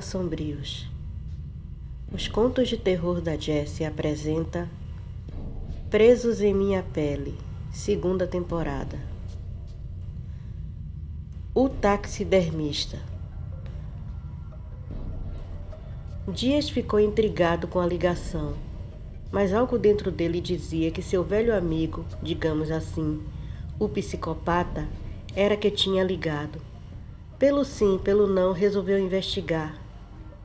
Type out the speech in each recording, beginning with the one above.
Sombrios. Os contos de terror da Jessie apresenta Presos em Minha Pele, segunda temporada. O taxidermista. Dias ficou intrigado com a ligação, mas algo dentro dele dizia que seu velho amigo, digamos assim, o psicopata, era que tinha ligado. Pelo sim, pelo não, resolveu investigar,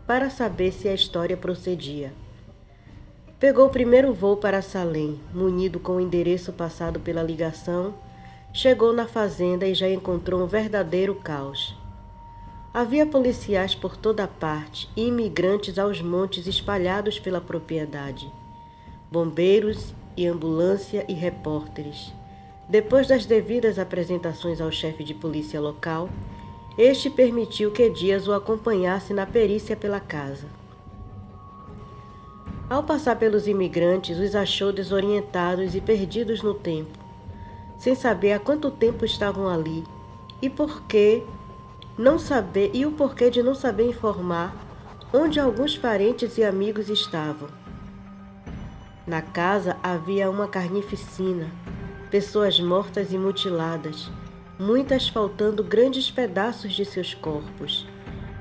para saber se a história procedia. Pegou o primeiro voo para Salem, munido com o endereço passado pela ligação, chegou na fazenda e já encontrou um verdadeiro caos. Havia policiais por toda parte e imigrantes aos montes espalhados pela propriedade, bombeiros e ambulância e repórteres. Depois das devidas apresentações ao chefe de polícia local, este permitiu que Dias o acompanhasse na perícia pela casa. Ao passar pelos imigrantes, os achou desorientados e perdidos no tempo, sem saber há quanto tempo estavam ali e o porquê de não saber informar onde alguns parentes e amigos estavam. Na casa havia uma carnificina, pessoas mortas e mutiladas, muitas faltando grandes pedaços de seus corpos.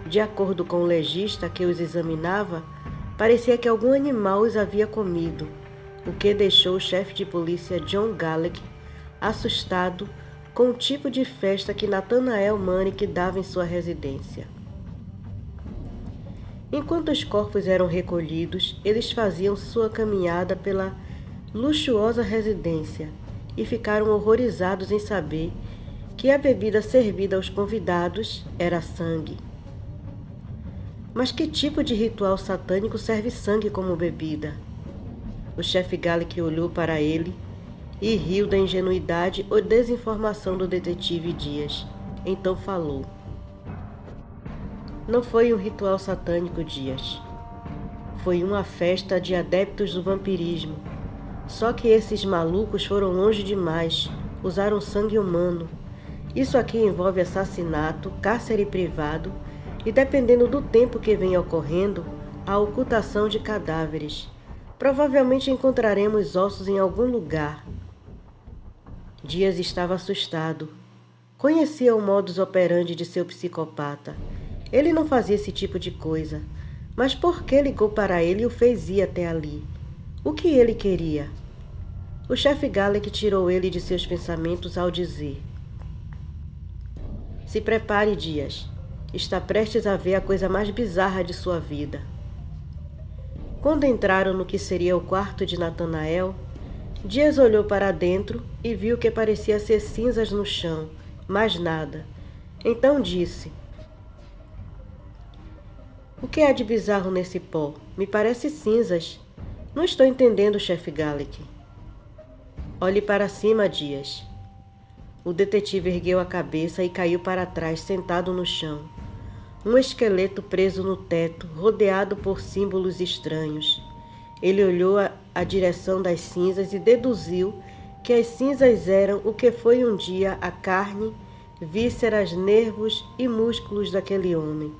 De acordo com o legista que os examinava, parecia que algum animal os havia comido, o que deixou o chefe de polícia John Gallagher assustado com o tipo de festa que Nathanael Manick dava em sua residência. Enquanto os corpos eram recolhidos, eles faziam sua caminhada pela luxuosa residência e ficaram horrorizados em saber que a bebida servida aos convidados era sangue. Mas que tipo de ritual satânico serve sangue como bebida? O chefe Gallagher olhou para ele e riu da ingenuidade ou desinformação do detetive Dias. Então falou: Não foi um ritual satânico, Dias. Foi uma festa de adeptos do vampirismo. Só que esses malucos foram longe demais, usaram sangue humano. Isso aqui envolve assassinato, cárcere privado e, dependendo do tempo que vem ocorrendo, a ocultação de cadáveres. Provavelmente encontraremos ossos em algum lugar. Dias estava assustado. Conhecia o modus operandi de seu psicopata. Ele não fazia esse tipo de coisa. Mas por que ligou para ele e o fez ir até ali? O que ele queria? O chefe Gallagher tirou ele de seus pensamentos ao dizer: Se prepare, Dias. Está prestes a ver a coisa mais bizarra de sua vida. Quando entraram no que seria o quarto de Nathanael, Dias olhou para dentro e viu que parecia ser cinzas no chão, mais nada. Então disse: O que há de bizarro nesse pó? Me parece cinzas. Não estou entendendo, chefe Gallagher. Olhe para cima, Dias. O detetive ergueu a cabeça e caiu para trás, sentado no chão. Um esqueleto preso no teto, rodeado por símbolos estranhos. Ele olhou a direção das cinzas e deduziu que as cinzas eram o que foi um dia a carne, vísceras, nervos e músculos daquele homem.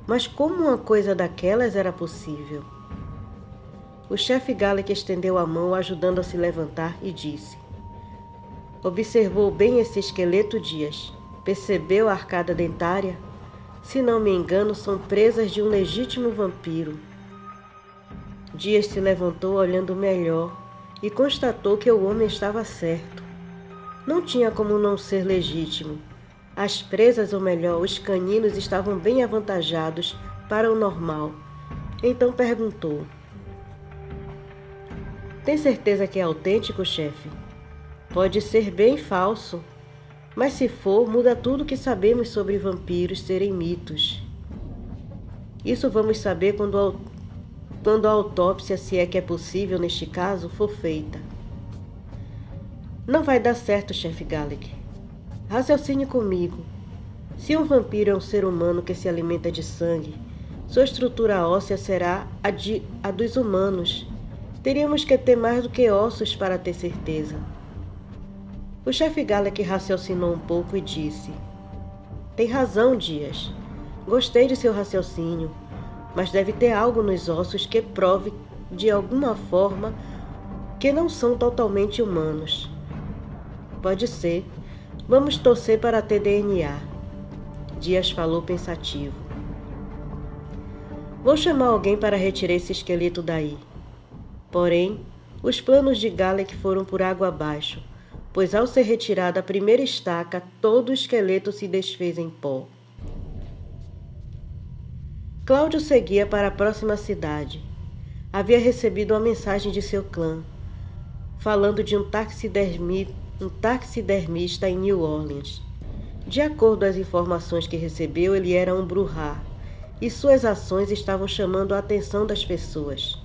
Mas como uma coisa daquelas era possível? O chefe Gallagher estendeu a mão, ajudando a se levantar, e disse: Observou bem esse esqueleto, Dias? Percebeu a arcada dentária? Se não me engano, são presas de um legítimo vampiro. Dias se levantou olhando melhor e constatou que o homem estava certo. Não tinha como não ser legítimo. As presas, ou melhor, os caninos, estavam bem avantajados para o normal. Então perguntou: Tem certeza que é autêntico, chefe? Pode ser bem falso, mas se for, muda tudo o que sabemos sobre vampiros serem mitos. Isso vamos saber quando a autópsia, se é que é possível neste caso, for feita. Não vai dar certo, chefe Gallagher. Raciocine comigo. Se um vampiro é um ser humano que se alimenta de sangue, sua estrutura óssea será a dos humanos. Teríamos que ter mais do que ossos para ter certeza. O chefe Gallagher raciocinou um pouco e disse: Tem razão, Dias. Gostei de seu raciocínio. mas deve ter algo nos ossos que prove de alguma forma que não são totalmente humanos. Pode ser. Vamos torcer para ter DNA. Dias falou pensativo. Vou chamar alguém para retirar esse esqueleto daí. Porém, os planos de Galek foram por água abaixo, pois ao ser retirada a primeira estaca, todo o esqueleto se desfez em pó. Cláudio seguia para a próxima cidade. Havia recebido uma mensagem de seu clã, falando de um taxidermista em New Orleans. De acordo às informações que recebeu, ele era um Brujah, e suas ações estavam chamando a atenção das pessoas.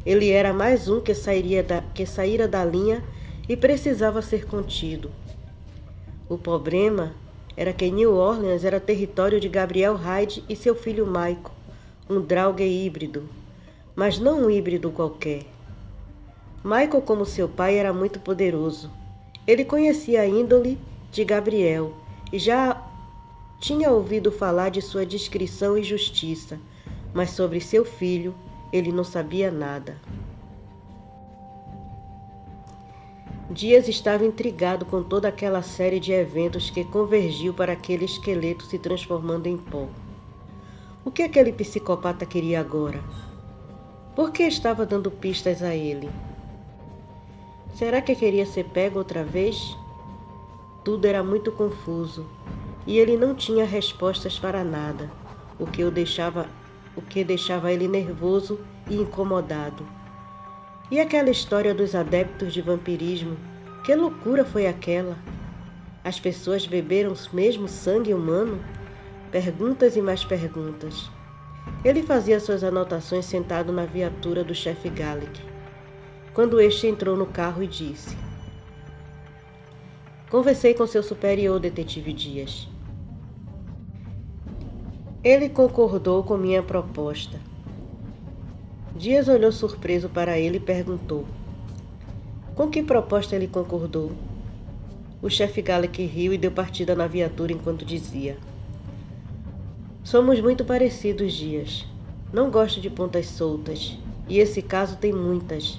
Ele era mais um que saíra da linha e precisava ser contido. O problema era que New Orleans era território de Gabriel Hyde e seu filho Michael, um Draugr híbrido, mas não um híbrido qualquer. Michael, como seu pai, era muito poderoso. Ele conhecia a índole de Gabriel e já tinha ouvido falar de sua discrição e justiça, mas sobre seu filho ele não sabia nada. Dias estava intrigado com toda aquela série de eventos que convergiu para aquele esqueleto se transformando em pó. O que aquele psicopata queria agora? Por que estava dando pistas a ele? Será que queria ser pego outra vez? Tudo era muito confuso e ele não tinha respostas para nada, o que deixava ele nervoso e incomodado. E aquela história dos adeptos de vampirismo, que loucura foi aquela? As pessoas beberam mesmo sangue humano? Perguntas e mais perguntas. Ele fazia suas anotações sentado na viatura do chefe Galek, quando este entrou no carro e disse: Conversei com seu superior, detetive Dias. Ele concordou com minha proposta. Dias olhou surpreso para ele e perguntou: Com que proposta ele concordou? O chefe Galek riu e deu partida na viatura enquanto dizia: Somos muito parecidos, Dias. Não gosto de pontas soltas, e esse caso tem muitas,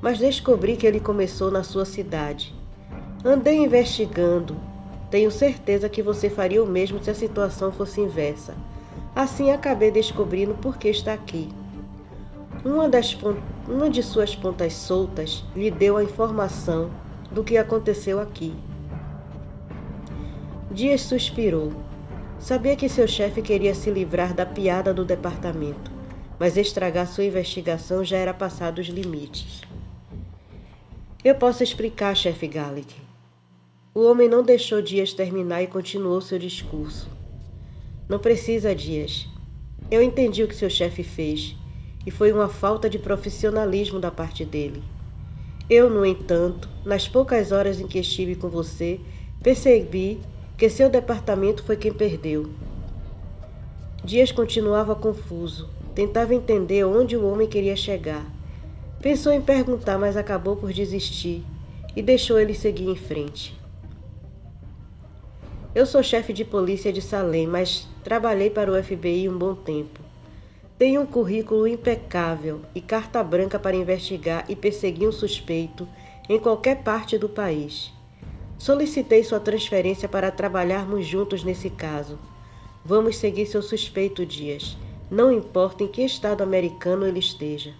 mas descobri que ele começou na sua cidade. Andei investigando. Tenho certeza que você faria o mesmo se a situação fosse inversa. Assim acabei descobrindo por que está aqui. Uma de suas pontas soltas lhe deu a informação do que aconteceu aqui. Dias suspirou. Sabia que seu chefe queria se livrar da piada do departamento, mas estragar sua investigação já era passar dos limites. Eu posso explicar, chefe Galek. O homem não deixou Dias terminar e continuou seu discurso. Não precisa, Dias. Eu entendi o que seu chefe fez. E foi uma falta de profissionalismo da parte dele. Eu, no entanto, nas poucas horas em que estive com você, percebi que seu departamento foi quem perdeu. Dias continuava confuso, tentava entender onde o homem queria chegar. Pensou em perguntar, mas acabou por desistir e deixou ele seguir em frente. Eu sou chefe de polícia de Salem, mas trabalhei para o FBI um bom tempo. Tenho um currículo impecável e carta branca para investigar e perseguir um suspeito em qualquer parte do país. Solicitei sua transferência para trabalharmos juntos nesse caso. Vamos seguir seu suspeito, Dias. Não importa em que estado americano ele esteja.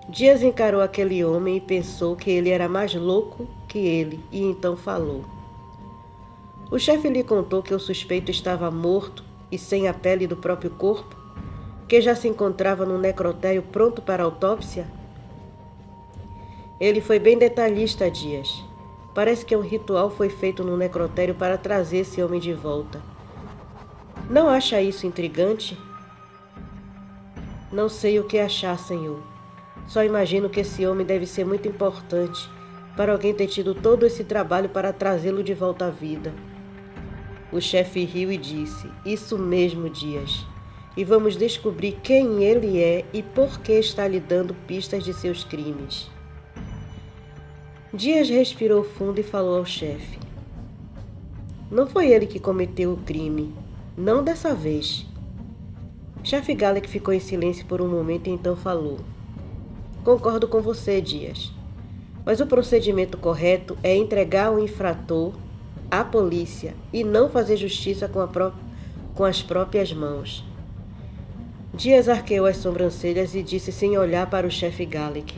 Dias encarou aquele homem e pensou que ele era mais louco que ele, e então falou. O chefe lhe contou que o suspeito estava morto e sem a pele do próprio corpo? Que já se encontrava no necrotério pronto para autópsia? Ele foi bem detalhista, Dias. Parece que um ritual foi feito no necrotério para trazer esse homem de volta. Não acha isso intrigante? Não sei o que achar, senhor. Só imagino que esse homem deve ser muito importante para alguém ter tido todo esse trabalho para trazê-lo de volta à vida. O chefe riu e disse: Isso mesmo, Dias. E vamos descobrir quem ele é e por que está lhe dando pistas de seus crimes. Dias respirou fundo e falou ao chefe. Não foi ele que cometeu o crime, não dessa vez. Chefe Gallic ficou em silêncio por um momento e então falou. Concordo com você, Dias. Mas o procedimento correto é entregar o infrator à polícia e não fazer justiça com as próprias mãos. Dias arqueou as sobrancelhas e disse sem olhar para o chefe Gallic.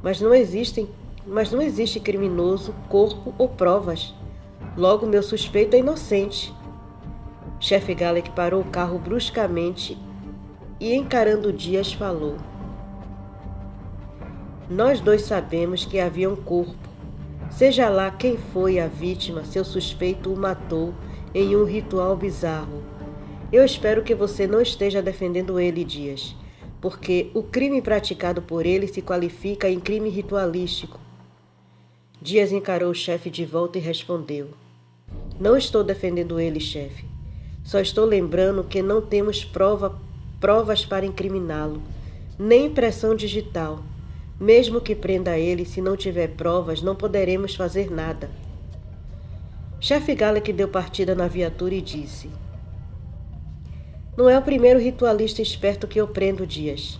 Mas não existe criminoso, corpo ou provas. Logo, meu suspeito é inocente. Chefe Gallic parou o carro bruscamente e, encarando Dias, falou. Nós dois sabemos que havia um corpo. Seja lá quem foi a vítima, seu suspeito o matou em um ritual bizarro. Eu espero que você não esteja defendendo ele, Dias, porque o crime praticado por ele se qualifica em crime ritualístico. Dias encarou o chefe de volta e respondeu. Não estou defendendo ele, chefe. Só estou lembrando que não temos provas para incriminá-lo, nem impressão digital. Mesmo que prenda ele, se não tiver provas, não poderemos fazer nada. Chefe Gallic deu partida na viatura e disse. Não é o primeiro ritualista esperto que eu prendo, Dias.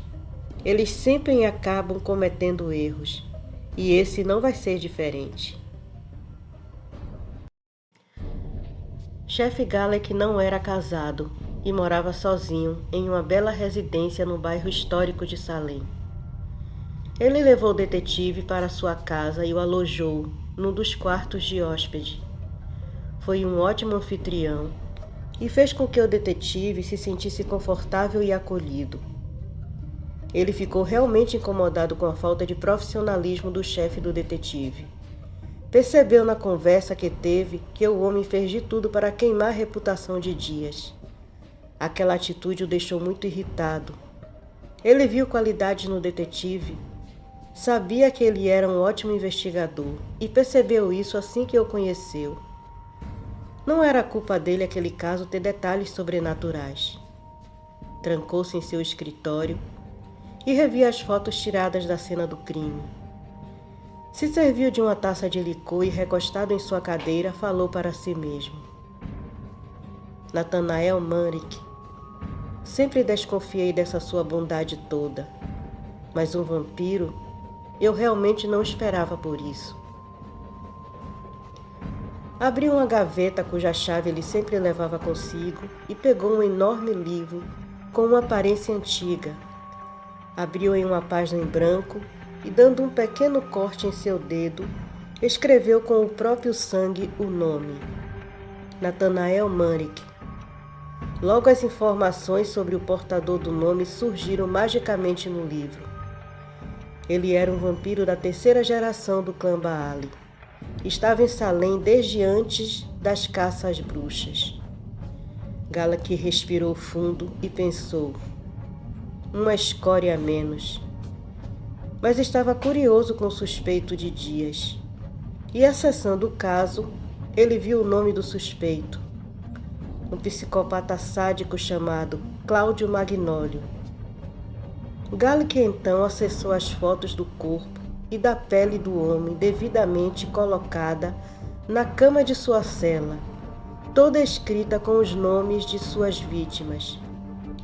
Eles sempre acabam cometendo erros, e esse não vai ser diferente. Chefe Gallic não era casado e morava sozinho em uma bela residência no bairro histórico de Salem. Ele levou o detetive para sua casa e o alojou num dos quartos de hóspede. Foi um ótimo anfitrião e fez com que o detetive se sentisse confortável e acolhido. Ele ficou realmente incomodado com a falta de profissionalismo do chefe do detetive. Percebeu na conversa que teve que o homem fez de tudo para queimar a reputação de Dias. Aquela atitude o deixou muito irritado. Ele viu qualidades no detetive. Sabia que ele era um ótimo investigador e percebeu isso assim que o conheceu. Não era culpa dele aquele caso ter detalhes sobrenaturais. Trancou-se em seu escritório e revia as fotos tiradas da cena do crime. Se serviu de uma taça de licor e, recostado em sua cadeira, falou para si mesmo. Nathanael Manrique, sempre desconfiei dessa sua bondade toda, mas um vampiro, eu realmente não esperava por isso. Abriu uma gaveta cuja chave ele sempre levava consigo e pegou um enorme livro com uma aparência antiga. Abriu em uma página em branco e, dando um pequeno corte em seu dedo, escreveu com o próprio sangue o nome. Nathanael Manrique. Logo as informações sobre o portador do nome surgiram magicamente no livro. Ele era um vampiro da terceira geração do clã Baali. Estava em Salem desde antes das caças às bruxas. Gallic respirou fundo e pensou. Uma escória a menos. Mas estava curioso com o suspeito de Dias. E, acessando o caso, ele viu o nome do suspeito. Um psicopata sádico chamado Cláudio Magnólio. Gallic então acessou as fotos do corpo e da pele do homem devidamente colocada na cama de sua cela, toda escrita com os nomes de suas vítimas,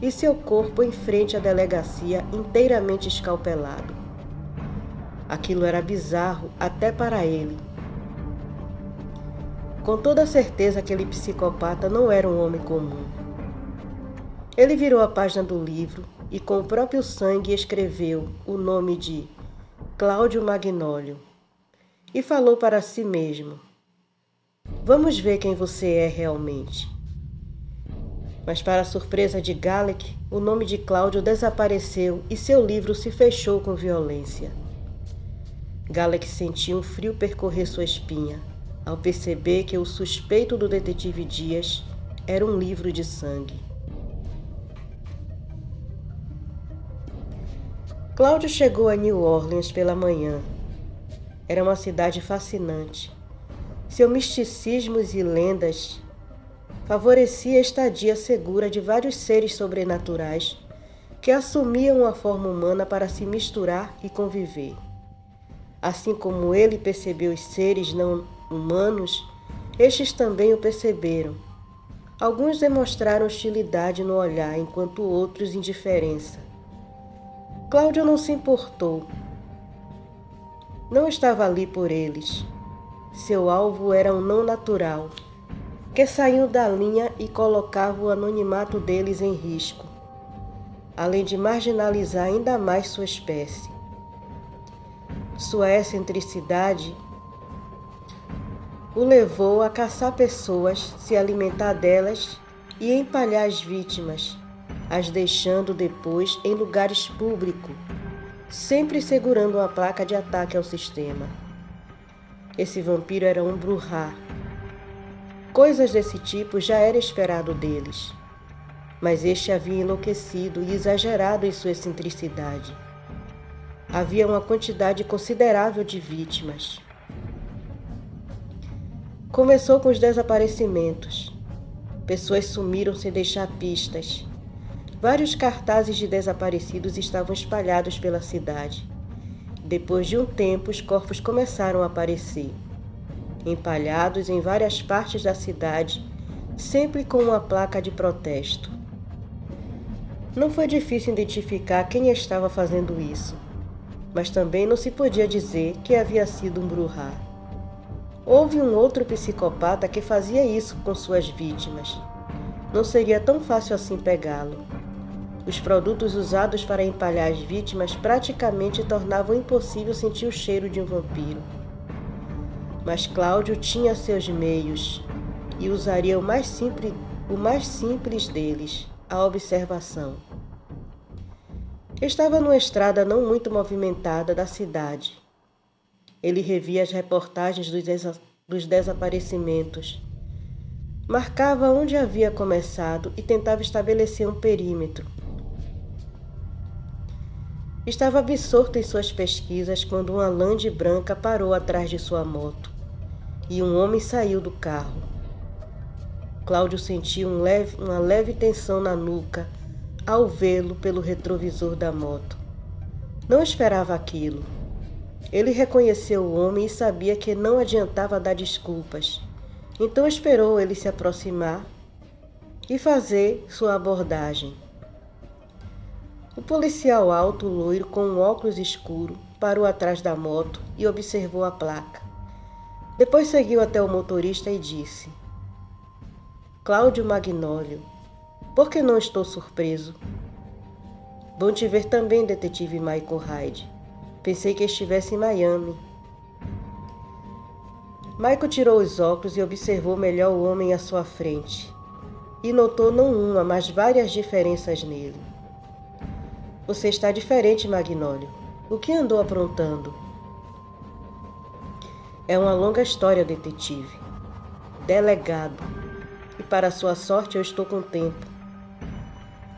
e seu corpo em frente à delegacia inteiramente escalpelado. Aquilo era bizarro até para ele. Com toda certeza aquele psicopata não era um homem comum. Ele virou a página do livro e com o próprio sangue escreveu o nome de Cláudio Magnólio e falou para si mesmo: vamos ver quem você é realmente. Mas, para a surpresa de Gallic, o nome de Cláudio desapareceu e seu livro se fechou com violência. Gallic sentiu um frio percorrer sua espinha ao perceber que o suspeito do detetive Dias era um livro de sangue. Cláudio chegou a New Orleans pela manhã. Era uma cidade fascinante. Seus misticismos e lendas favorecia a estadia segura de vários seres sobrenaturais que assumiam a forma humana para se misturar e conviver. Assim como ele percebeu os seres não humanos, estes também o perceberam. Alguns demonstraram hostilidade no olhar, enquanto outros indiferença. Cláudio não se importou. Não estava ali por eles. Seu alvo era um não natural, que saiu da linha e colocava o anonimato deles em risco, além de marginalizar ainda mais sua espécie. Sua excentricidade o levou a caçar pessoas, se alimentar delas e empalhar as vítimas, as deixando depois em lugares públicos, sempre segurando uma placa de ataque ao sistema. Esse vampiro era um Brujah. Coisas desse tipo já era esperado deles, mas este havia enlouquecido e exagerado em sua excentricidade. Havia uma quantidade considerável de vítimas. Começou com os desaparecimentos. Pessoas sumiram sem deixar pistas. Vários cartazes de desaparecidos estavam espalhados pela cidade. Depois de um tempo, os corpos começaram a aparecer, empalhados em várias partes da cidade, sempre com uma placa de protesto. Não foi difícil identificar quem estava fazendo isso, mas também não se podia dizer que havia sido um Brujah. Houve um outro psicopata que fazia isso com suas vítimas. Não seria tão fácil assim pegá-lo. Os produtos usados para empalhar as vítimas praticamente tornavam impossível sentir o cheiro de um vampiro. Mas Cláudio tinha seus meios e usaria o mais simples deles, a observação. Estava numa estrada não muito movimentada da cidade. Ele revia as reportagens dos desaparecimentos. Marcava onde havia começado e tentava estabelecer um perímetro. Estava absorto em suas pesquisas quando uma Land branca parou atrás de sua moto e um homem saiu do carro. Cláudio sentiu uma leve tensão na nuca ao vê-lo pelo retrovisor da moto. Não esperava aquilo. Ele reconheceu o homem e sabia que não adiantava dar desculpas. Então esperou ele se aproximar e fazer sua abordagem. O policial alto, loiro, com um óculos escuro, parou atrás da moto e observou a placa. Depois seguiu até o motorista e disse: Cláudio Magnólio, por que não estou surpreso? Bom te ver também, detetive Michael Hyde. Pensei que estivesse em Miami. Michael tirou os óculos e observou melhor o homem à sua frente. E notou não uma, mas várias diferenças nele. Você está diferente, Magnólio. O que andou aprontando? É uma longa história, detetive. Delegado. E para sua sorte eu estou com tempo.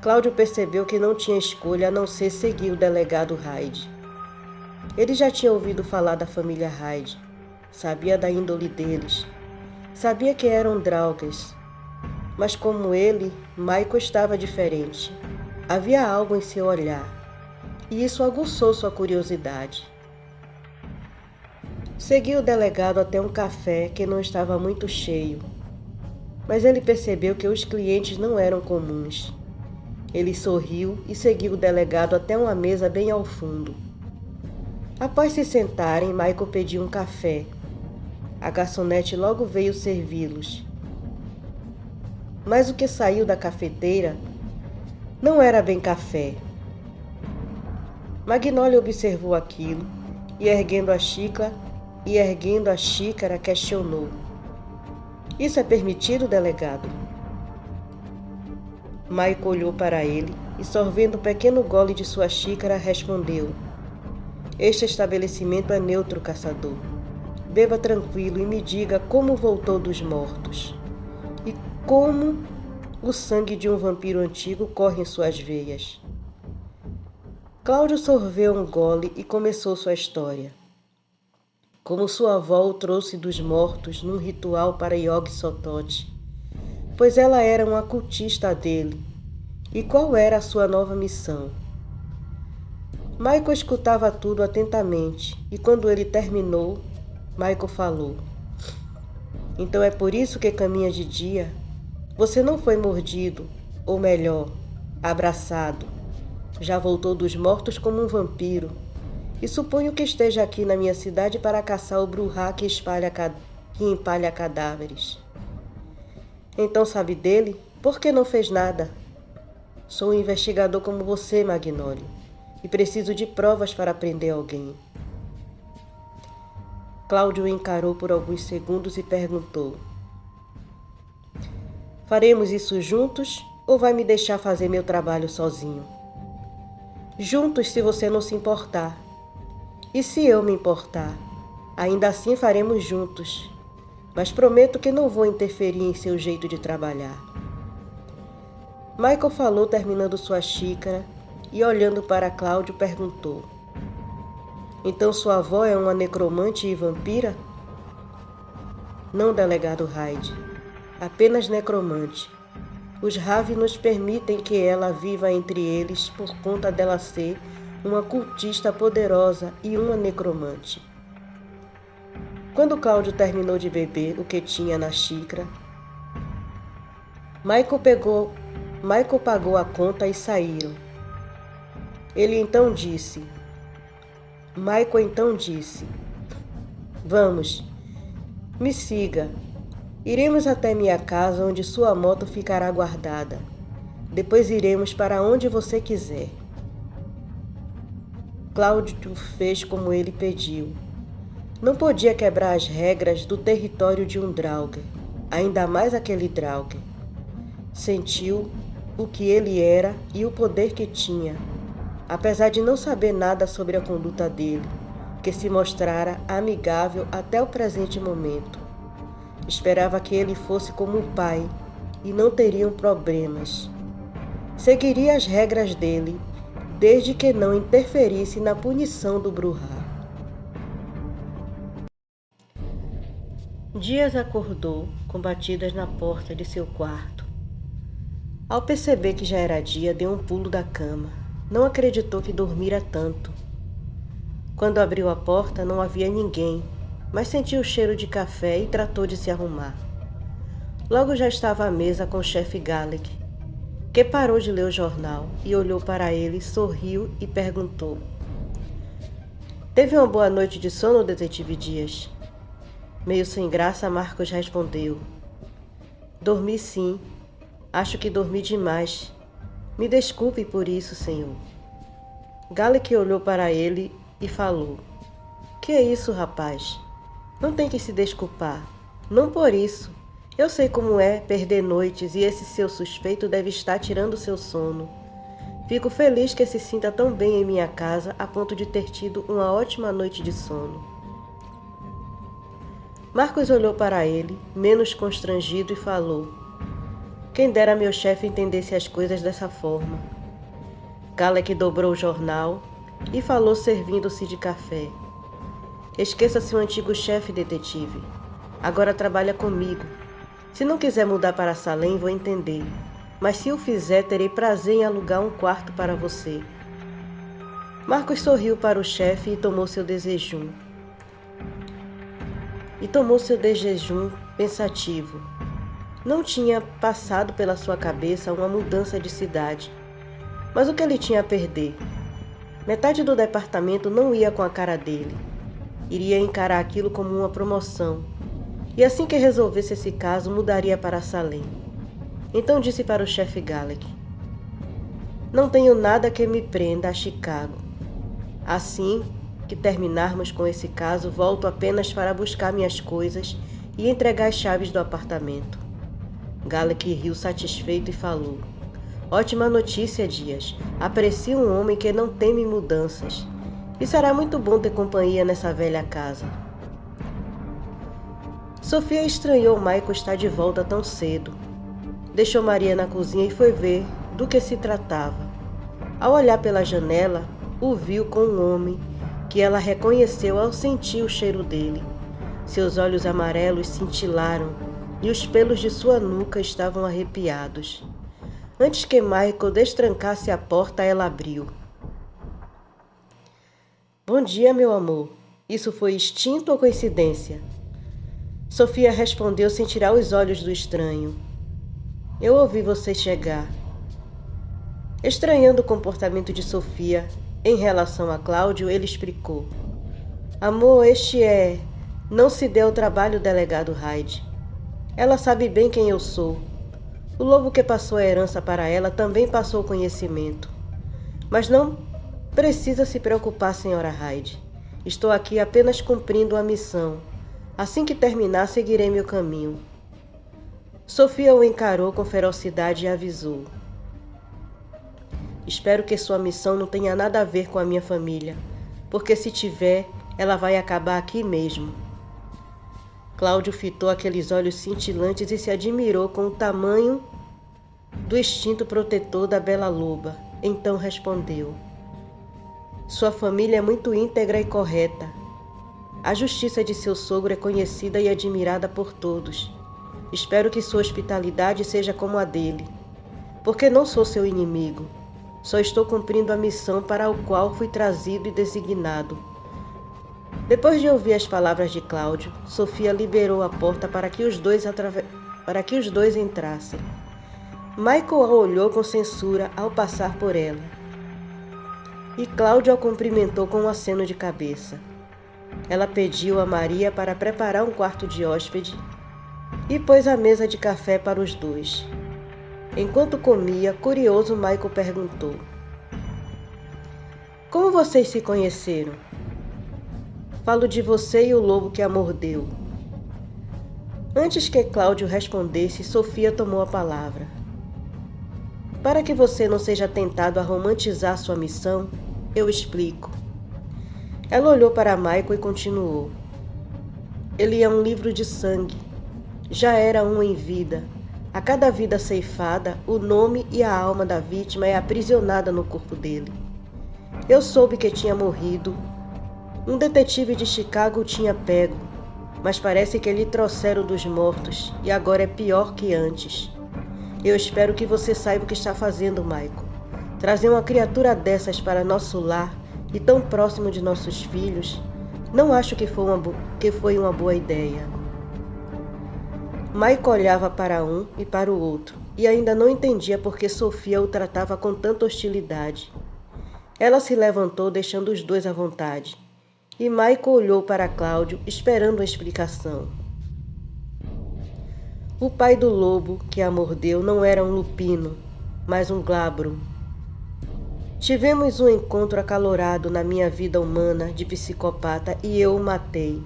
Cláudio percebeu que não tinha escolha a não ser seguir o delegado Hyde. Ele já tinha ouvido falar da família Hyde, sabia da índole deles, sabia que eram draugas, mas como ele, Michael estava diferente. Havia algo em seu olhar, e isso aguçou sua curiosidade. Seguiu o delegado até um café que não estava muito cheio, mas ele percebeu que os clientes não eram comuns. Ele sorriu e seguiu o delegado até uma mesa bem ao fundo. Após se sentarem, Michael pediu um café. A garçonete logo veio servi-los. Mas o que saiu da cafeteira não era bem café. Magnólio observou aquilo e erguendo a xícara, questionou: Isso é permitido, delegado? Michael olhou para ele e, sorvendo um pequeno gole de sua xícara, respondeu: Este estabelecimento é neutro, caçador. Beba tranquilo e me diga como voltou dos mortos e como o sangue de um vampiro antigo corre em suas veias. Cláudio sorveu um gole e começou sua história. Como sua avó o trouxe dos mortos num ritual para Yog Sothoth, pois ela era uma cultista dele. E qual era a sua nova missão? Michael escutava tudo atentamente, e quando ele terminou, Michael falou: Então é por isso que caminha de dia? Você não foi mordido, ou melhor, abraçado. Já voltou dos mortos como um vampiro. E suponho que esteja aqui na minha cidade para caçar o Brujá que empalha cadáveres. Então sabe dele? Por que não fez nada? Sou um investigador como você, Magnólio, e preciso de provas para prender alguém. Cláudio o encarou por alguns segundos e perguntou: faremos isso juntos ou vai me deixar fazer meu trabalho sozinho? Juntos, se você não se importar. E se eu me importar? Ainda assim faremos juntos, mas prometo que não vou interferir em seu jeito de trabalhar. Michael falou terminando sua xícara e olhando para Cláudio perguntou: então sua avó é uma necromante e vampira? Não, delegado Hyde, apenas necromante. Os Ravi nos permitem que ela viva entre eles por conta dela ser uma cultista poderosa e uma necromante. Quando Cláudio terminou de beber o que tinha na xícara, Michael pagou a conta e saíram. Michael então disse: vamos, me siga. Iremos até minha casa, onde sua moto ficará guardada. Depois iremos para onde você quiser. Cláudio fez como ele pediu. Não podia quebrar as regras do território de um Draugr, ainda mais aquele Draugr. Sentiu o que ele era e o poder que tinha, apesar de não saber nada sobre a conduta dele, que se mostrara amigável até o presente momento. Esperava que ele fosse como um pai e não teriam problemas. Seguiria as regras dele, desde que não interferisse na punição do Brujá. Dias acordou com batidas na porta de seu quarto. Ao perceber que já era dia, deu um pulo da cama. Não acreditou que dormira tanto. Quando abriu a porta, não havia ninguém, mas sentiu o cheiro de café e tratou de se arrumar. Logo já estava à mesa com o chefe Gallic, que parou de ler o jornal e olhou para ele, sorriu e perguntou: teve uma boa noite de sono, detetive Dias? Meio sem graça, Marcos respondeu: dormi sim. Acho que dormi demais. Me desculpe por isso, senhor. Gallic olhou para ele e falou: que é isso, rapaz? Não tem que se desculpar. Não por isso. Eu sei como é perder noites e esse seu suspeito deve estar tirando seu sono. Fico feliz que se sinta tão bem em minha casa a ponto de ter tido uma ótima noite de sono. Marcos olhou para ele, menos constrangido, e falou: quem dera meu chefe entendesse as coisas dessa forma. Gallic dobrou o jornal e falou servindo-se de café: esqueça seu antigo chefe, detetive. Agora trabalha comigo. Se não quiser mudar para Salem, vou entender. Mas se o fizer, terei prazer em alugar um quarto para você. Marcos sorriu para o chefe e tomou seu desjejum. Pensativo. Não tinha passado pela sua cabeça uma mudança de cidade. Mas o que ele tinha a perder? Metade do departamento não ia com a cara dele. Iria encarar aquilo como uma promoção. E assim que resolvesse esse caso, mudaria para Salem. Então disse para o chefe Gallic: não tenho nada que me prenda a Chicago. Assim que terminarmos com esse caso, volto apenas para buscar minhas coisas e entregar as chaves do apartamento. Gallic riu satisfeito e falou: ótima notícia, Dias. Aprecio um homem que não teme mudanças. E será muito bom ter companhia nessa velha casa. Sofia estranhou Michael estar de volta tão cedo. Deixou Maria na cozinha e foi ver do que se tratava. Ao olhar pela janela, o viu com um homem que ela reconheceu ao sentir o cheiro dele. Seus olhos amarelos cintilaram e os pelos de sua nuca estavam arrepiados. Antes que Michael destrancasse a porta, ela abriu. Bom dia, meu amor. Isso foi instinto ou coincidência? Sofia respondeu sem tirar os olhos do estranho. Eu ouvi você chegar. Estranhando o comportamento de Sofia em relação a Cláudio, ele explicou. Amor, este é... Não se dê ao trabalho, delegado Hyde. Ela sabe bem quem eu sou. O lobo que passou a herança para ela também passou o conhecimento. Mas não precisa se preocupar, senhora Hyde. Estou aqui apenas cumprindo a missão. Assim que terminar, seguirei meu caminho. Sofia o encarou com ferocidade e avisou. Espero que sua missão não tenha nada a ver com a minha família, porque se tiver, ela vai acabar aqui mesmo. Cláudio fitou aqueles olhos cintilantes e se admirou com o tamanho do instinto protetor da bela loba. Então respondeu. Sua família é muito íntegra e correta. A justiça de seu sogro é conhecida e admirada por todos. Espero que sua hospitalidade seja como a dele, porque não sou seu inimigo. Só estou cumprindo a missão para a qual fui trazido e designado. Depois de ouvir as palavras de Cláudio, Sofia liberou a porta para que os dois entrassem. Michael a olhou com censura ao passar por ela. E Cláudio a cumprimentou com um aceno de cabeça. Ela pediu a Maria para preparar um quarto de hóspede e pôs a mesa de café para os dois. Enquanto comia, curioso, Michael perguntou. Como vocês se conheceram? Falo de você e o lobo que a mordeu. Antes que Cláudio respondesse, Sofia tomou a palavra. Para que você não seja tentado a romantizar sua missão, eu explico. Ela olhou para Michael e continuou. Ele é um livro de sangue. Já era um em vida. A cada vida ceifada, o nome e a alma da vítima é aprisionada no corpo dele. Eu soube que tinha morrido. Um detetive de Chicago o tinha pego, mas parece que lhe trouxeram dos mortos e agora é pior que antes. Eu espero que você saiba o que está fazendo, Michael. Trazer uma criatura dessas para nosso lar e tão próximo de nossos filhos, não acho que foi uma boa ideia. Michael olhava para um e para o outro e ainda não entendia por que Sofia o tratava com tanta hostilidade. Ela se levantou, deixando os dois à vontade. E Michael olhou para Cláudio, esperando a explicação. O pai do lobo que a mordeu não era um lupino, mas um glabro. Tivemos um encontro acalorado na minha vida humana de psicopata e eu o matei.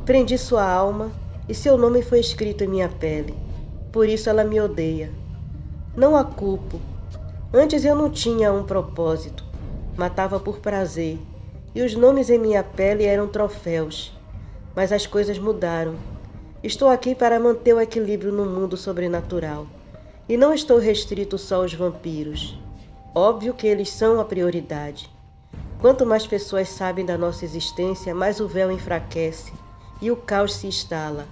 Prendi sua alma e seu nome foi escrito em minha pele. Por isso ela me odeia. Não a culpo. Antes eu não tinha um propósito. Matava por prazer. E os nomes em minha pele eram troféus. Mas as coisas mudaram. Estou aqui para manter o equilíbrio no mundo sobrenatural. E não estou restrito só aos vampiros. Óbvio que eles são a prioridade. Quanto mais pessoas sabem da nossa existência, mais o véu enfraquece e o caos se instala.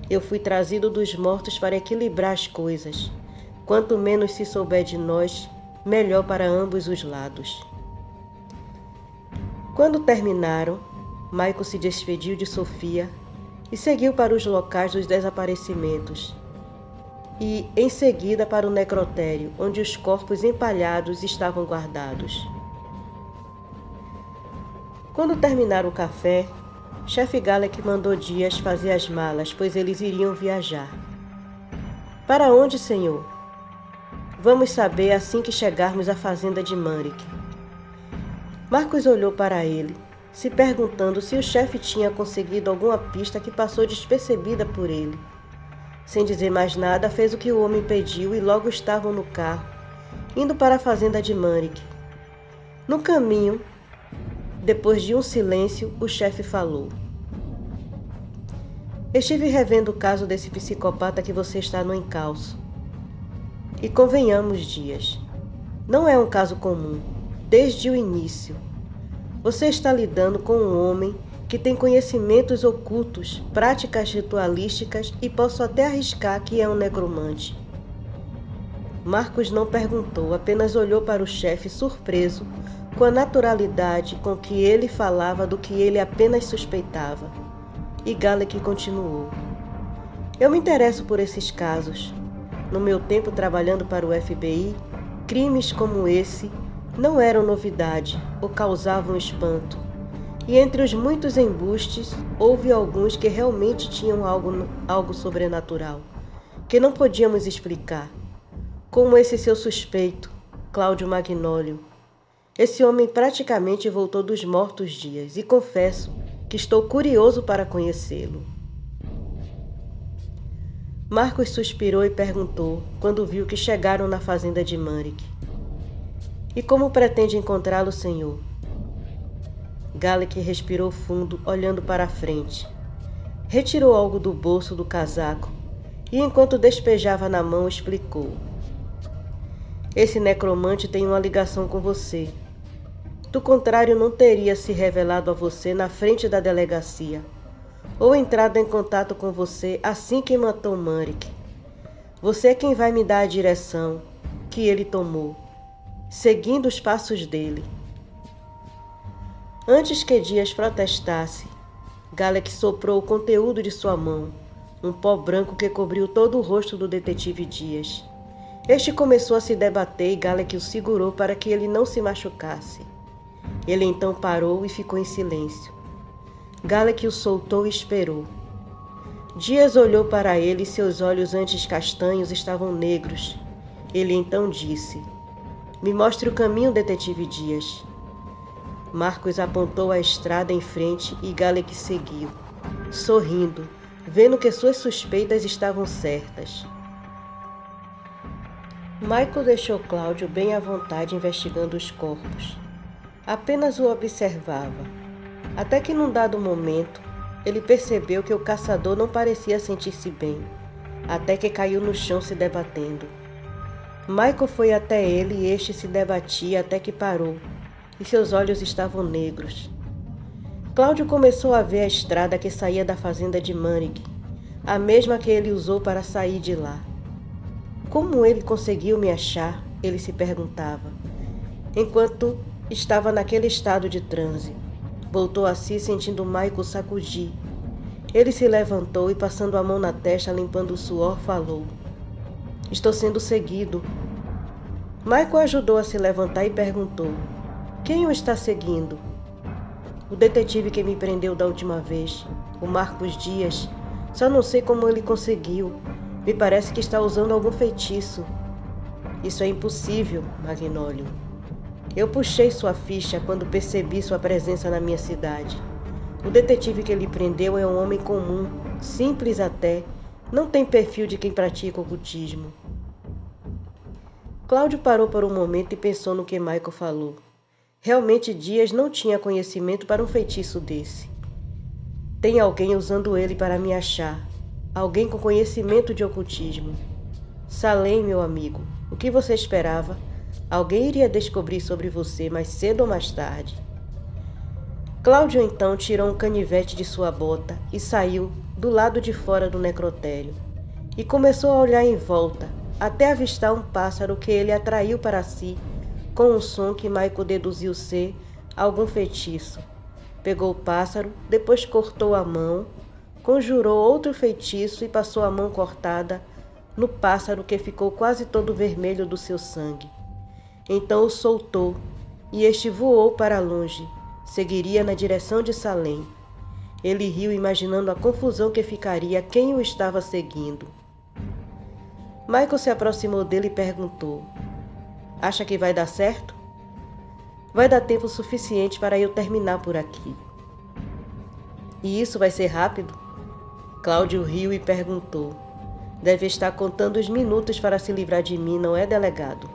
Eu fui trazido dos mortos para equilibrar as coisas. Quanto menos se souber de nós, melhor para ambos os lados. Quando terminaram, Michael se despediu de Sofia e seguiu para os locais dos desaparecimentos e, em seguida, para o necrotério, onde os corpos empalhados estavam guardados. Quando terminaram o café, chefe Galek mandou Dias fazer as malas, pois eles iriam viajar. Para onde, senhor? Vamos saber assim que chegarmos à fazenda de Manrique. Marcos olhou para ele, se perguntando se o chefe tinha conseguido alguma pista que passou despercebida por ele. Sem dizer mais nada, fez o que o homem pediu e logo estavam no carro, indo para a fazenda de Manrique. No caminho, depois de um silêncio, o chefe falou. Estive revendo o caso desse psicopata que você está no encalço. E convenhamos, Dias, não é um caso comum, desde o início. Você está lidando com um homem que tem conhecimentos ocultos, práticas ritualísticas e posso até arriscar que é um necromante. Marcos não perguntou, apenas olhou para o chefe surpreso com a naturalidade com que ele falava do que ele apenas suspeitava. E Galek continuou. Eu me interesso por esses casos. No meu tempo trabalhando para o FBI, crimes como esse não eram novidade ou causavam espanto. E entre os muitos embustes, houve alguns que realmente tinham algo sobrenatural, que não podíamos explicar, como esse seu suspeito, Cláudio Magnólio. Esse homem praticamente voltou dos mortos dias e confesso que estou curioso para conhecê-lo. Marcos suspirou e perguntou, quando viu que chegaram na fazenda de Manrique: "E como pretende encontrá-lo, senhor?" Gallic respirou fundo, olhando para a frente. Retirou algo do bolso do casaco e, enquanto despejava na mão, explicou: "Esse necromante tem uma ligação com você. Do contrário, não teria se revelado a você na frente da delegacia, ou entrado em contato com você assim que matou Manrique. Você é quem vai me dar a direção que ele tomou, seguindo os passos dele." Antes que Dias protestasse, Gallic soprou o conteúdo de sua mão, um pó branco que cobriu todo o rosto do detetive Dias. Este começou a se debater e Gallic o segurou para que ele não se machucasse. Ele então parou e ficou em silêncio. Gallic o soltou e esperou. Dias olhou para ele e seus olhos antes castanhos estavam negros. Ele então disse: "Me mostre o caminho, detetive Dias." Marcos apontou a estrada em frente e Gallic seguiu, sorrindo, vendo que suas suspeitas estavam certas. Michael deixou Cláudio bem à vontade investigando os corpos. Apenas o observava, até que num dado momento ele percebeu que o caçador não parecia sentir-se bem, até que caiu no chão se debatendo. Michael foi até ele e este se debatia até que parou, e seus olhos estavam negros. Cláudio começou a ver a estrada que saía da fazenda de Manrique, a mesma que ele usou para sair de lá. Como ele conseguiu me achar? Ele se perguntava, enquanto estava naquele estado de transe. Voltou a si, sentindo Michael sacudir. Ele se levantou e, passando a mão na testa, limpando o suor, falou: "Estou sendo seguido." Michael ajudou a se levantar e perguntou: "Quem o está seguindo?" "O detetive que me prendeu da última vez, o Marcos Dias. Só não sei como ele conseguiu. Me parece que está usando algum feitiço." "Isso é impossível, Magnólio. Eu puxei sua ficha quando percebi sua presença na minha cidade. O detetive que ele prendeu é um homem comum, simples até, não tem perfil de quem pratica ocultismo." Cláudio parou por um momento e pensou no que Michael falou. Realmente Dias não tinha conhecimento para um feitiço desse. Tem alguém usando ele para me achar. Alguém com conhecimento de ocultismo. Salem, meu amigo, o que você esperava? Alguém iria descobrir sobre você mais cedo ou mais tarde. Cláudio então tirou um canivete de sua bota e saiu do lado de fora do necrotério. E começou a olhar em volta, até avistar um pássaro que ele atraiu para si com um som que Michael deduziu ser algum feitiço. Pegou o pássaro, depois cortou a mão, conjurou outro feitiço e passou a mão cortada no pássaro, que ficou quase todo vermelho do seu sangue. Então o soltou e este voou para longe, seguiria na direção de Salem. Ele riu, imaginando a confusão que ficaria quem o estava seguindo. Michael se aproximou dele e perguntou: "Acha que vai dar certo?" "Vai dar tempo suficiente para eu terminar por aqui." "E isso vai ser rápido?" Cláudio riu e perguntou: "Deve estar contando os minutos para se livrar de mim, não é, delegado?"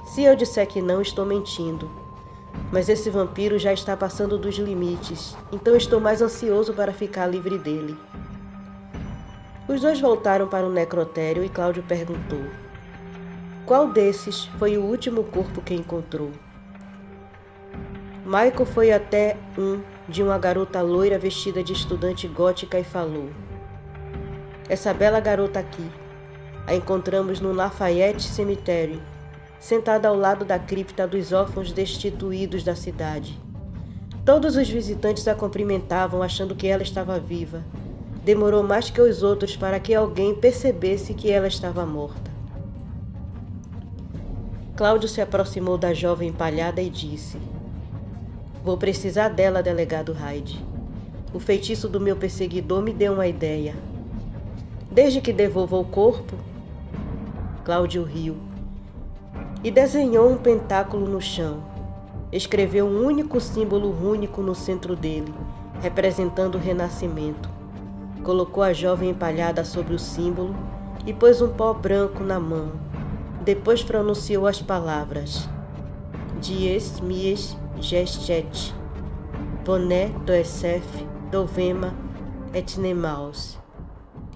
"Se eu disser que não, estou mentindo. Mas esse vampiro já está passando dos limites, então estou mais ansioso para ficar livre dele." Os dois voltaram para o necrotério e Cláudio perguntou: "Qual desses foi o último corpo que encontrou?" Michael foi até de uma garota loira vestida de estudante gótica e falou: "Essa bela garota aqui. A encontramos no Lafayette Cemetery, sentada ao lado da cripta dos órfãos destituídos da cidade. Todos os visitantes a cumprimentavam, achando que ela estava viva. Demorou mais que os outros para que alguém percebesse que ela estava morta. Cláudio se aproximou da jovem empalhada e disse: "Vou precisar dela, delegado Hyde. O feitiço do meu perseguidor me deu uma ideia. Desde que devolva o corpo..." Cláudio riu e desenhou um pentáculo no chão. Escreveu um único símbolo rúnico no centro dele, representando o renascimento. Colocou a jovem empalhada sobre o símbolo e pôs um pó branco na mão. Depois pronunciou as palavras: Dies mies gestet, Boné doesef dovema et nemaus.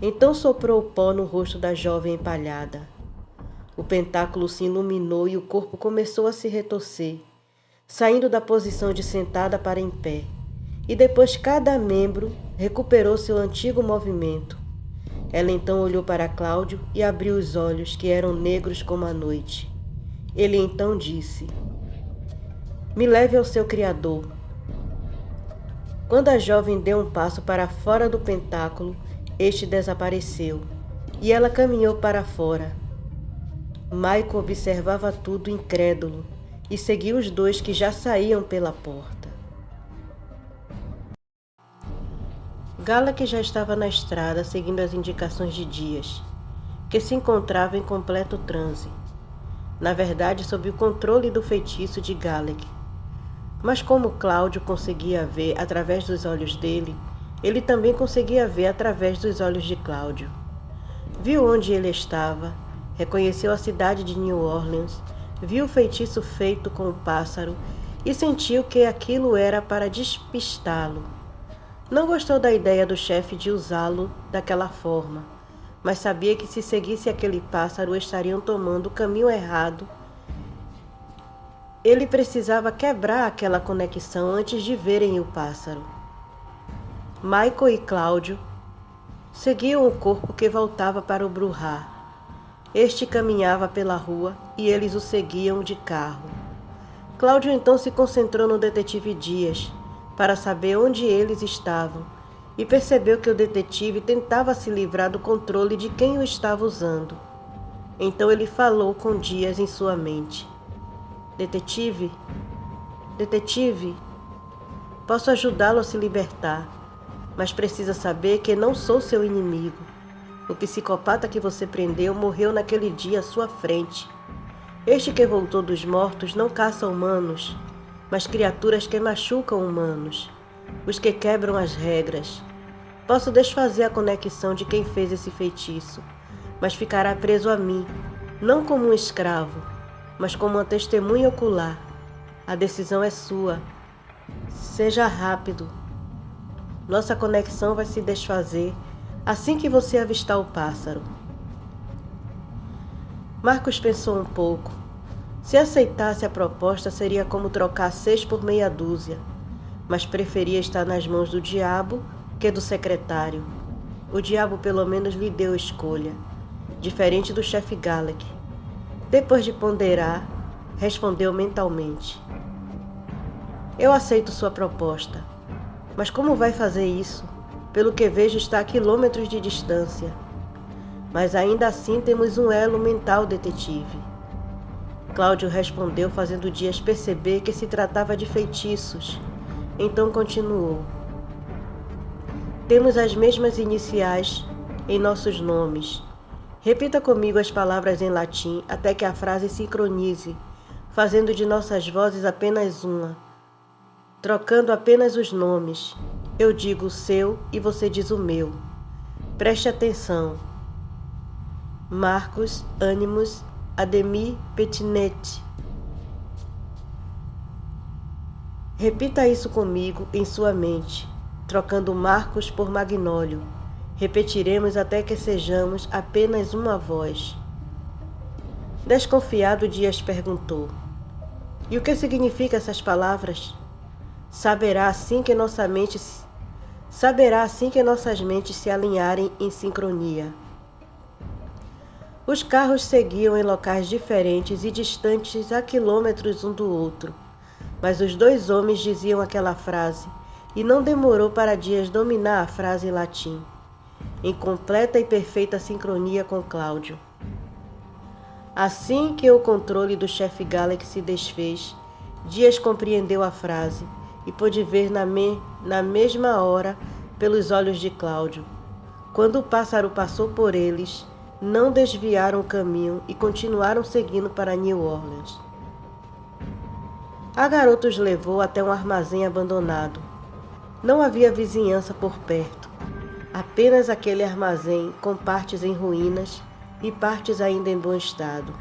Então soprou o pó no rosto da jovem empalhada. O pentáculo se iluminou e o corpo começou a se retorcer, saindo da posição de sentada para em pé. E depois cada membro recuperou seu antigo movimento. Ela então olhou para Cláudio e abriu os olhos, que eram negros como a noite. Ele então disse: "Me leve ao seu criador." Quando a jovem deu um passo para fora do pentáculo, este desapareceu, e ela caminhou para fora. Michael observava tudo incrédulo e seguiu os dois que já saíam pela porta. Galek já estava na estrada seguindo as indicações de Dias, que se encontrava em completo transe. Na verdade, sob o controle do feitiço de Galek. Mas como Cláudio conseguia ver através dos olhos dele, ele também conseguia ver através dos olhos de Cláudio. Viu onde ele estava, reconheceu a cidade de New Orleans, viu o feitiço feito com o pássaro e sentiu que aquilo era para despistá-lo. Não gostou da ideia do chefe de usá-lo daquela forma, mas sabia que se seguisse aquele pássaro estariam tomando o caminho errado. Ele precisava quebrar aquela conexão antes de verem o pássaro. Michael e Cláudio seguiam o corpo que voltava para o Bruhá. Este caminhava pela rua e eles o seguiam de carro. Cláudio então se concentrou no detetive Dias para saber onde eles estavam e percebeu que o detetive tentava se livrar do controle de quem o estava usando. Então ele falou com Dias em sua mente: Detetive, posso ajudá-lo a se libertar, mas precisa saber que não sou seu inimigo. O psicopata que você prendeu morreu naquele dia à sua frente. Este que voltou dos mortos não caça humanos, mas criaturas que machucam humanos, os que quebram as regras. Posso desfazer a conexão de quem fez esse feitiço, mas ficará preso a mim, não como um escravo, mas como uma testemunha ocular. A decisão é sua. Seja rápido. Nossa conexão vai se desfazer assim que você avistar o pássaro. Marcos pensou um pouco. Se aceitasse a proposta, seria como trocar 6 por meia dúzia, mas preferia estar nas mãos do diabo que do secretário. O diabo pelo menos lhe deu escolha, diferente do chefe Galek. Depois de ponderar, respondeu mentalmente: Eu aceito sua proposta, mas como vai fazer isso? Pelo que vejo, está a quilômetros de distância. Mas ainda assim temos um elo mental, detetive. Cláudio respondeu, fazendo Dias perceber que se tratava de feitiços. Então continuou: Temos as mesmas iniciais em nossos nomes. Repita comigo as palavras em latim até que a frase sincronize, fazendo de nossas vozes apenas uma, trocando apenas os nomes. Eu digo o seu e você diz o meu. Preste atenção. Marcos Animus Ademir Petinet. Repita isso comigo em sua mente, trocando Marcos por Magnólio. Repetiremos até que sejamos apenas uma voz. Desconfiado, Dias perguntou: E o que significam essas palavras? Saberá assim que nossas mentes se alinharem em sincronia. Os carros seguiam em locais diferentes e distantes a quilômetros um do outro, mas os dois homens diziam aquela frase, e não demorou para Dias dominar a frase em latim. em completa e perfeita sincronia com Cláudio. Assim que o controle do chefe Galek se desfez, Dias compreendeu a frase e pôde ver na mesma hora pelos olhos de Cláudio. Quando o pássaro passou por eles, não desviaram o caminho e continuaram seguindo para New Orleans. A garota os levou até um armazém abandonado. Não havia vizinhança por perto, apenas aquele armazém com partes em ruínas e partes ainda em bom estado.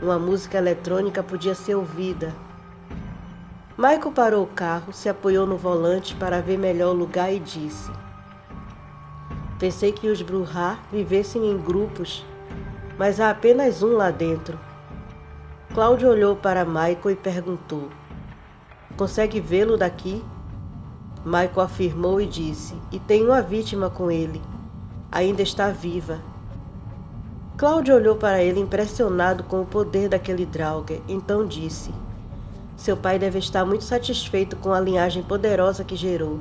Uma música eletrônica podia ser ouvida. Michael parou o carro, se apoiou no volante para ver melhor o lugar e disse: "Pensei que os Brujah vivessem em grupos, mas há apenas um lá dentro." Cláudio olhou para Michael e perguntou: "Consegue vê-lo daqui?" Michael afirmou e disse: "E tem uma vítima com ele. Ainda está viva." Cláudio olhou para ele impressionado com o poder daquele Draugr, então disse: "Seu pai deve estar muito satisfeito com a linhagem poderosa que gerou.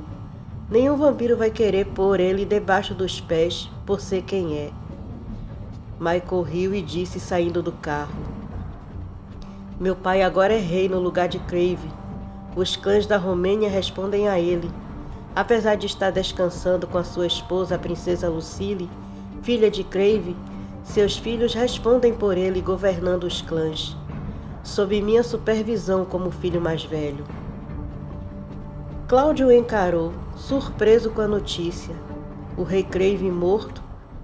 Nenhum vampiro vai querer pôr ele debaixo dos pés por ser quem é." Michael riu e disse, saindo do carro: "Meu pai agora é rei no lugar de Crave. Os clãs da Romênia respondem a ele. Apesar de estar descansando com a sua esposa, a princesa Lucille, filha de Crave, seus filhos respondem por ele governando os clãs, sob minha supervisão como filho mais velho." Cláudio o encarou, surpreso com a notícia. O rei Crave morto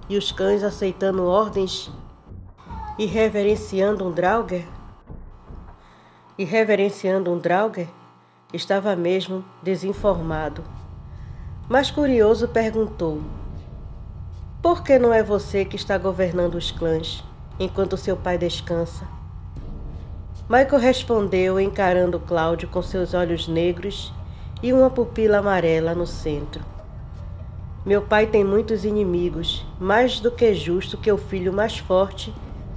e os cães aceitando ordens e reverenciando um Draugr? Estava mesmo desinformado. Mas curioso perguntou: "Por que não é você que está governando os clãs, enquanto seu pai descansa?" Michael respondeu, encarando Cláudio com seus olhos negros e uma pupila amarela no centro: "Meu pai tem muitos inimigos, mais do que justo que o filho mais forte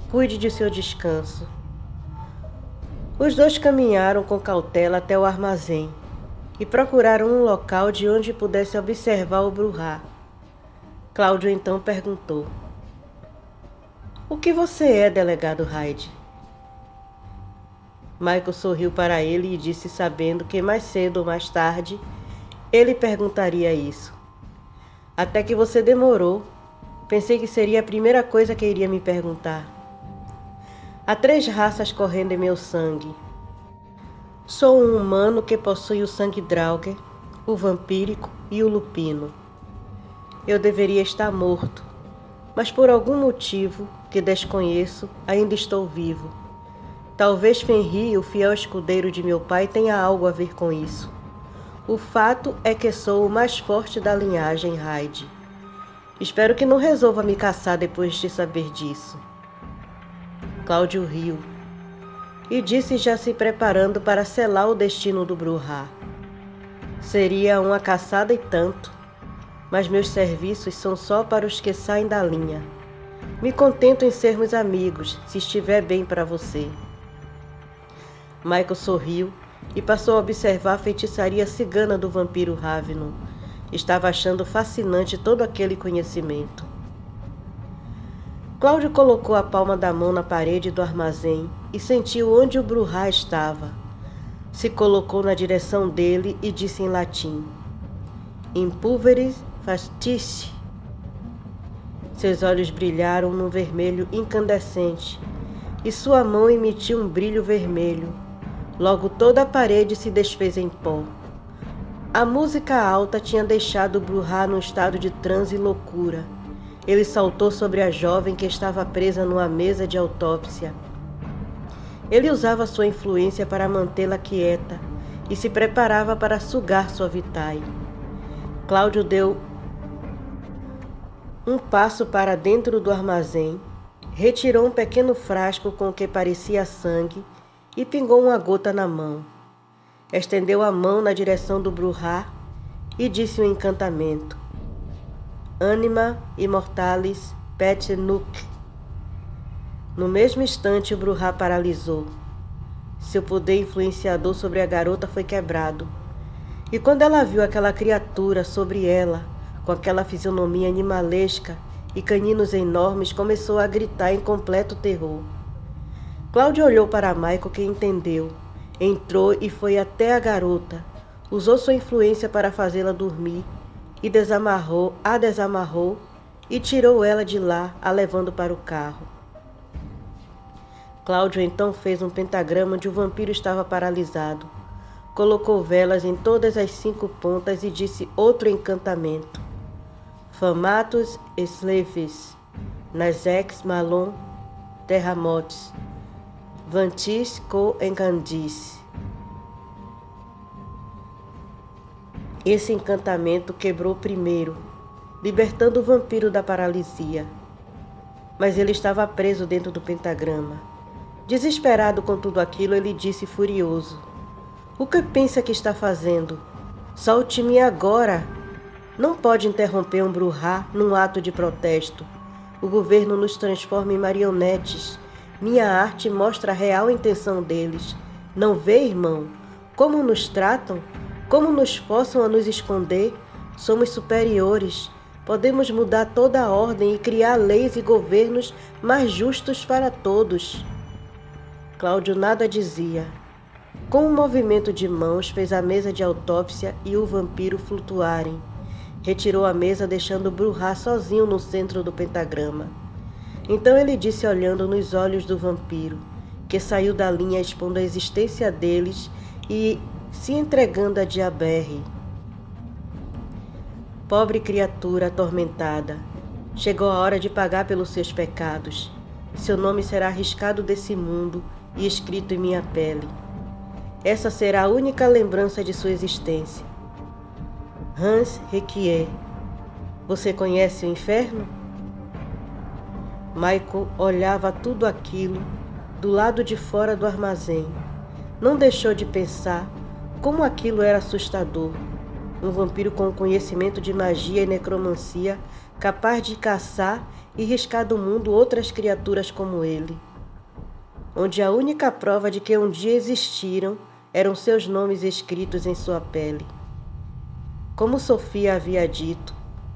cuide de seu descanso." Os dois caminharam com cautela até o armazém e procuraram um local de onde pudesse observar o Brujah. Cláudio então perguntou: "O que você é, delegado Hyde?" Michael sorriu para ele e disse, sabendo que mais cedo ou mais tarde ele perguntaria isso: "Até que você demorou. Pensei que seria a primeira coisa que iria me perguntar. Há 3 raças correndo em meu sangue. Sou um humano que possui o sangue Draugr, o vampírico e o lupino. Eu deveria estar morto, mas por algum motivo que desconheço, ainda estou vivo. Talvez Fenrir, o fiel escudeiro de meu pai, tenha algo a ver com isso. O fato é que sou o mais forte da linhagem Hyde. Espero que não resolva me caçar depois de saber disso." Cláudio riu e disse, já se preparando para selar o destino do Brujah: "Seria uma caçada e tanto, mas meus serviços são só para os que saem da linha. Me contento em sermos amigos, se estiver bem para você." Michael sorriu e passou a observar a feitiçaria cigana do vampiro Ravenon. Estava achando fascinante todo aquele conhecimento. Cláudio colocou a palma da mão na parede do armazém e sentiu onde o Brujah estava. Se colocou na direção dele e disse em latim: "In pulveris fastice." Seus olhos brilharam num vermelho incandescente e sua mão emitiu um brilho vermelho. Logo toda a parede se desfez em pó. A música alta tinha deixado o Brujah num estado de transe e loucura. Ele saltou sobre a jovem que estava presa numa mesa de autópsia. Ele usava sua influência para mantê-la quieta e se preparava para sugar sua vitae. Cláudio deu um passo para dentro do armazém, retirou um pequeno frasco com o que parecia sangue e pingou uma gota na mão. Estendeu a mão na direção do Brujah e disse um encantamento: "Anima immortalis pet nuc." No mesmo instante, o Brujah paralisou. Seu poder influenciador sobre a garota foi quebrado. E quando ela viu aquela criatura sobre ela, com aquela fisionomia animalesca e caninos enormes, começou a gritar em completo terror. Cláudio olhou para Michael, que entendeu. Entrou e foi até a garota. Usou sua influência para fazê-la dormir e desamarrou e tirou ela de lá, a levando para o carro. Cláudio então fez um pentagrama onde o vampiro estava paralisado. Colocou velas em todas as 5 pontas e disse outro encantamento. Famatus Slevis, Nasex Malon Terramotes, Vantis Co Encandis. Esse encantamento quebrou primeiro, libertando o vampiro da paralisia. Mas ele estava preso dentro do pentagrama. Desesperado com tudo aquilo, ele disse furioso: "O que pensa que está fazendo? Solte-me agora! Não pode interromper um Brujá num ato de protesto. O governo nos transforma em marionetes. Minha arte mostra a real intenção deles. Não vê, irmão? Como nos tratam? Como nos forçam a nos esconder? Somos superiores. Podemos mudar toda a ordem e criar leis e governos mais justos para todos." Cláudio nada dizia. Com um movimento de mãos, fez a mesa de autópsia e o vampiro flutuarem. Retirou a mesa, deixando o Brujá sozinho no centro do pentagrama. Então ele disse, olhando nos olhos do vampiro, que saiu da linha expondo a existência deles e se entregando a Diaberre: "Pobre criatura atormentada, chegou a hora de pagar pelos seus pecados. Seu nome será arriscado desse mundo e escrito em minha pele. Essa será a única lembrança de sua existência. Hans Requier, você conhece o inferno?" Michael olhava tudo aquilo do lado de fora do armazém. Não deixou de pensar como aquilo era assustador. Um vampiro com conhecimento de magia e necromancia, capaz de caçar e riscar do mundo outras criaturas como ele. Onde a única prova de que um dia existiram eram seus nomes escritos em sua pele. Como Sofia havia dito,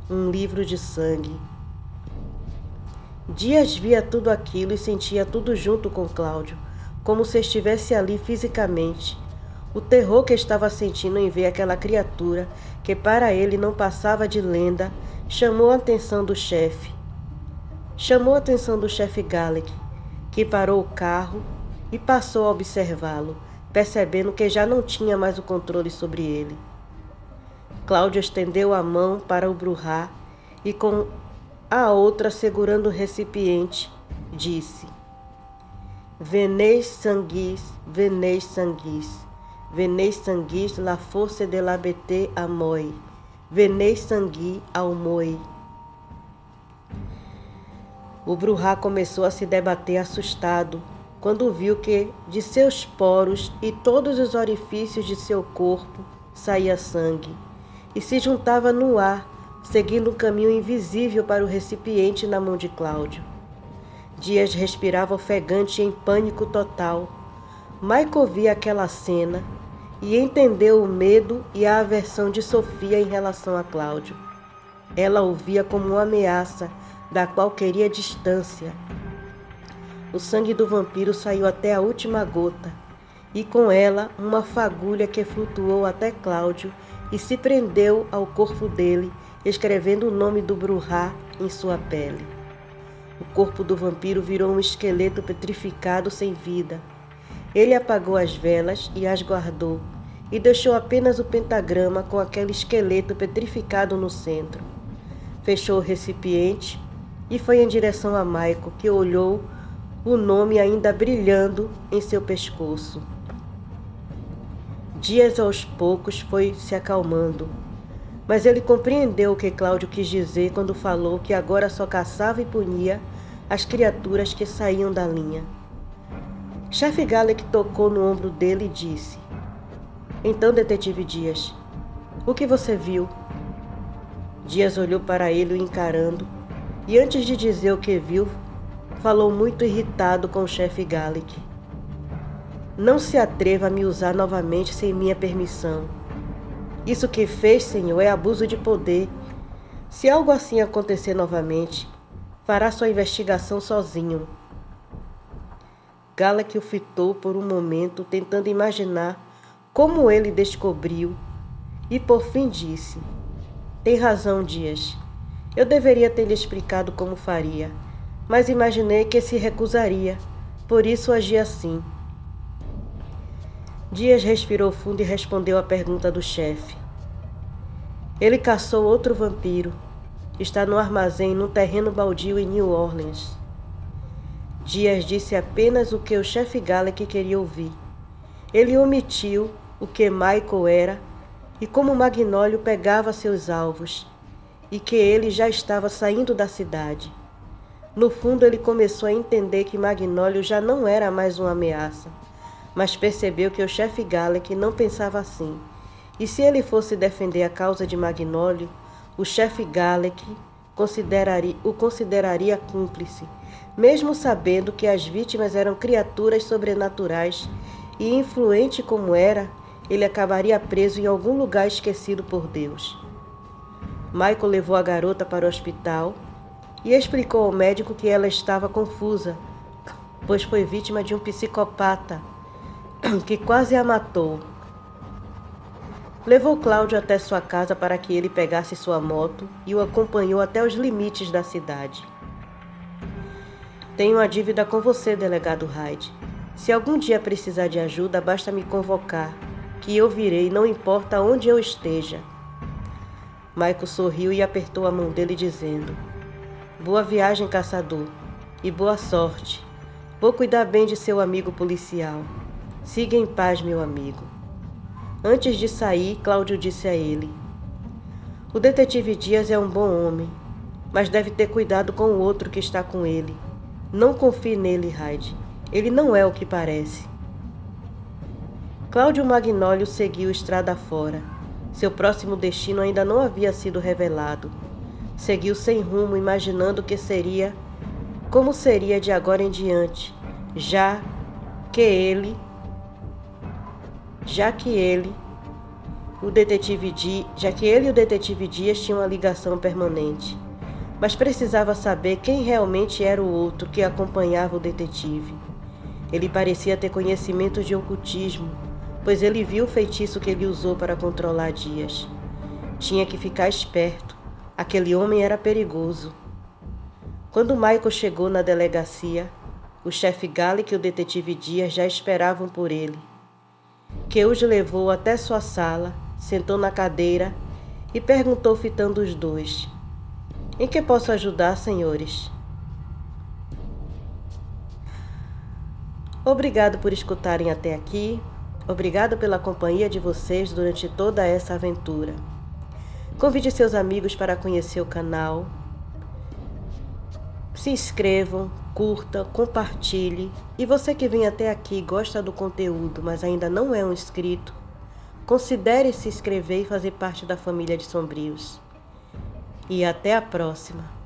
um livro de sangue. Dias via tudo aquilo e sentia tudo junto com Cláudio, como se estivesse ali fisicamente. O terror que estava sentindo em ver aquela criatura, que para ele não passava de lenda, chamou a atenção do chefe. Chamou a atenção do chefe Gallic, que parou o carro e passou a observá-lo, percebendo que já não tinha mais o controle sobre ele. Cláudio estendeu a mão para o Brujá e, com a outra segurando o recipiente, disse: "Venez sanguis, venez sanguis. Venez sanguis la force de la bête a moi. Venez sanguis ao moi." O Brujá começou a se debater assustado, quando viu que de seus poros e todos os orifícios de seu corpo saía sangue, e se juntava no ar, seguindo um caminho invisível para o recipiente na mão de Cláudio. Dias respirava ofegante e em pânico total. Michael via aquela cena e entendeu o medo e a aversão de Sofia em relação a Cláudio. Ela o via como uma ameaça, da qual queria distância. O sangue do vampiro saiu até a última gota, e com ela uma fagulha que flutuou até Cláudio e se prendeu ao corpo dele, escrevendo o nome do Brujá em sua pele. O corpo do vampiro virou um esqueleto petrificado sem vida. Ele apagou as velas e as guardou, e deixou apenas o pentagrama com aquele esqueleto petrificado no centro. Fechou o recipiente e foi em direção a Michael, que olhou o nome ainda brilhando em seu pescoço. Dias aos poucos foi se acalmando, mas ele compreendeu o que Cláudio quis dizer quando falou que agora só caçava e punia as criaturas que saíam da linha. Chefe Gallic tocou no ombro dele e disse: "Então, detetive Dias, o que você viu?" Dias olhou para ele o encarando e, antes de dizer o que viu, falou muito irritado com o chefe Gallic: "Não se atreva a me usar novamente sem minha permissão. Isso que fez, senhor, é abuso de poder. Se algo assim acontecer novamente, fará sua investigação sozinho. Galek o fitou por um momento, tentando imaginar como ele descobriu, e por fim disse: Tem razão, Dias. Eu deveria ter lhe explicado como faria, mas imaginei que se recusaria, por isso agi assim. Dias respirou fundo e respondeu à pergunta do chefe. Ele caçou outro vampiro. Está no armazém, num terreno baldio em New Orleans. Dias disse apenas o que o chefe Galek queria ouvir. Ele omitiu o que Michael era e como Magnólio pegava seus alvos, e que ele já estava saindo da cidade. No fundo, ele começou a entender que Magnólio já não era mais uma ameaça, mas percebeu que o chefe Galek não pensava assim, e se ele fosse defender a causa de Magnólio, o chefe Galek o consideraria cúmplice, mesmo sabendo que as vítimas eram criaturas sobrenaturais, e influente como era, ele acabaria preso em algum lugar esquecido por Deus. Michael levou a garota para o hospital e explicou ao médico que ela estava confusa, pois foi vítima de um psicopata que quase a matou. Levou Cláudio até sua casa para que ele pegasse sua moto e o acompanhou até os limites da cidade. Tenho uma dívida com você, delegado Hyde. Se algum dia precisar de ajuda, basta me convocar, que eu virei, não importa onde eu esteja. Michael sorriu e apertou a mão dele, dizendo: Boa viagem, caçador, e boa sorte. Vou cuidar bem de seu amigo policial. Siga em paz, meu amigo. Antes de sair, Cláudio disse a ele: O detetive Dias é um bom homem, mas deve ter cuidado com o outro que está com ele. Não confie nele, Hyde. Ele não é o que parece. Cláudio Magnólio seguiu estrada fora. Seu próximo destino ainda não havia sido revelado. Seguiu sem rumo, imaginando como seria de agora em diante, já que ele e o detetive Dias tinham uma ligação permanente. Mas precisava saber quem realmente era o outro que acompanhava o detetive. Ele parecia ter conhecimento de ocultismo, pois ele viu o feitiço que ele usou para controlar Dias. Tinha que ficar esperto. Aquele homem era perigoso. Quando Michael chegou na delegacia, o chefe Galek e o detetive Dias já esperavam por ele. Que os levou até sua sala, sentou na cadeira e perguntou fitando os dois: Em que posso ajudar, senhores? Obrigado por escutarem até aqui. Obrigado pela companhia de vocês durante toda essa aventura. Convide seus amigos para conhecer o canal. Se inscrevam, curta, compartilhe. E você que vem até aqui e gosta do conteúdo, mas ainda não é um inscrito, considere se inscrever e fazer parte da família de Sombrios. E até a próxima!